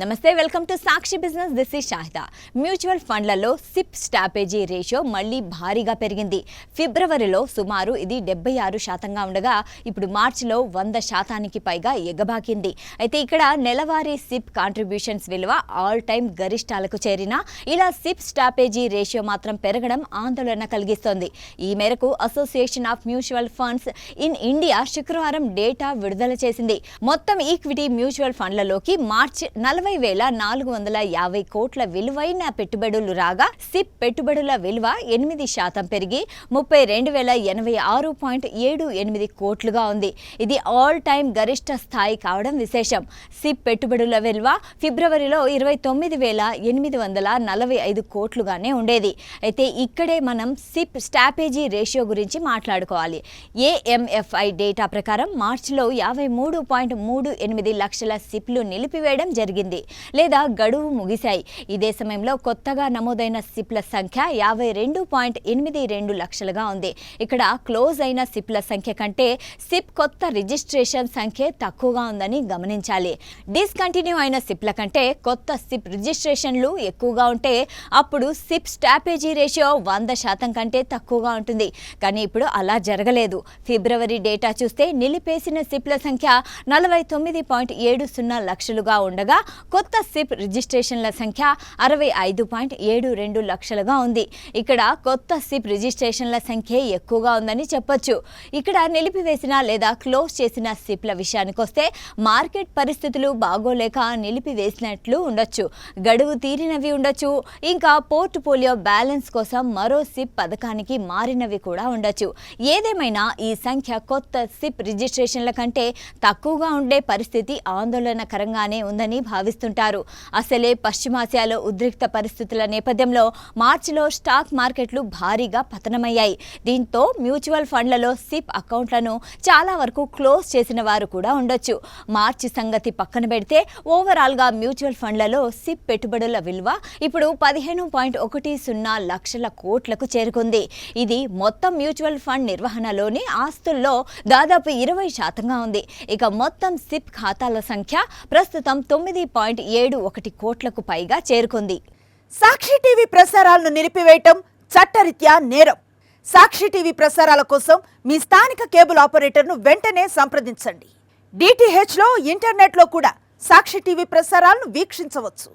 నమస్తే, welcome to Sakshi business. This is Shahida. Mutual ఫండ్లలో SIP strategy ratio మళ్ళీ భారీగా పెరిగింది. ఫిబ్రవరిలో సుమారు ఇది 76% ఉండగా ఇప్పుడు మార్చిలో 100% పైగా ఎగబాకింది. అయితే ఇక్కడ నెలవారీ సిప్ కాంట్రిబ్యూషన్స్ విలువ ఆల్ టైమ్ గరిష్టాలకు చేరిన ఇలా సిప్ స్ట్రాటజీ రేషియో మాత్రం పెరగడం ఆందోళన కలిగిస్తోంది. ఈ మేరకు association of mutual funds in India శుక్రవారం డేటా విడుదల చేసింది. మొత్తం ఈక్విటీ మ్యూచువల్ ఫండ్లలోకి మార్చి 40,450 కోట్ల విలువైన పెట్టుబడులు రాగా సిప్ పెట్టుబడుల విలువ 8% పెరిగి 32,086.78 కోట్లుగా ఉంది. ఇది ఆల్ టైమ్ గరిష్ట స్థాయి కావడం విశేషం. సిప్ పెట్టుబడుల విలువ ఫిబ్రవరిలో 29,845 కోట్లుగానే ఉండేది. అయితే ఇక్కడే మనం సిప్ స్ట్రాటజీ రేషియో గురించి మాట్లాడుకోవాలి. ఏఎంఎఫ్ఐ డేటా ప్రకారం మార్చిలో 53.38 లక్షల సిప్లు నిలిపివేయడం జరిగింది లేదా గడువు ముగిశాయి. ఇదే సమయంలో కొత్తగా నమోదైన సిప్ల సంఖ్య 52.82 లక్షలుగా ఉంది. ఇక్కడ క్లోజ్ అయిన సిప్ల సంఖ్య కంటే సిప్ కొత్త రిజిస్ట్రేషన్ సంఖ్య తక్కువగా ఉందని గమనించాలి. డిస్కంటిన్యూ అయిన సిప్ల కంటే కొత్త సిప్ రిజిస్ట్రేషన్లు ఎక్కువగా ఉంటే అప్పుడు సిప్ స్ట్రాటజీ రేషియో 100% కంటే తక్కువగా ఉంటుంది. కానీ ఇప్పుడు అలా జరగలేదు. ఫిబ్రవరి డేటా చూస్తే నిలిపేసిన సిప్ల సంఖ్య 49.70 లక్షలుగా ఉండగా కొత్త సిప్ రిజిస్ట్రేషన్ల సంఖ్య 65.72 లక్షలుగా ఉంది. ఇక్కడ కొత్త సిప్ రిజిస్ట్రేషన్ల సంఖ్య ఎక్కువగా ఉందని చెప్పొచ్చు. ఇక్కడ నిలిపివేసిన లేదా క్లోజ్ చేసిన సిప్ల విషయానికి వస్తే మార్కెట్ పరిస్థితులు బాగోలేక నిలిపివేసినట్లు ఉండొచ్చు, గడువు తీరినవి ఉండొచ్చు, ఇంకా పోర్ట్ఫోలియో బ్యాలెన్స్ కోసం మరో సిప్ పథకానికి మారినవి కూడా ఉండొచ్చు. ఏదేమైనా ఈ సంఖ్య కొత్త సిప్ రిజిస్ట్రేషన్ల కంటే తక్కువగా ఉండే పరిస్థితి ఆందోళనకరంగానే ఉందని భావిస్తుంటారు. అసలే పశ్చిమాసియాలో ఉద్రిక్త పరిస్థితుల నేపథ్యంలో మార్చిలో స్టాక్ మార్కెట్లు భారీగా పతనమయ్యాయి. దీంతో మ్యూచువల్ ఫండ్లలో సిప్ అకౌంట్లను చాలా వరకు క్లోజ్ చేసిన వారు కూడా ఉండొచ్చు. మార్చి సంగతి పక్కన పెడితే ఓవరాల్గా మ్యూచువల్ ఫండ్లలో సిప్ పెట్టుబడుల విలువ ఇప్పుడు 15.10 లక్షల కోట్లకు చేరుకుంది. ఇది మొత్తం మ్యూచువల్ ఫండ్ నిర్వహణలోని ఆస్తుల్లో దాదాపు 20% ఉంది. ఇక మొత్తం సిప్ ఖాతాల సంఖ్య ప్రస్తుతం 9.71 కోట్లకు పైగా చేరుకుంది. సాక్షి టీవీ ప్రసారాలను నిలిపివేయటం చట్టరీత్యా నేరం. సాక్షి టీవీ ప్రసారాల కోసం మీ స్థానిక కేబుల్ ఆపరేటర్ను వెంటనే సంప్రదించండి. DTHలో ఇంటర్నెట్లో కూడా సాక్షి టీవీ ప్రసారాలను వీక్షించవచ్చు.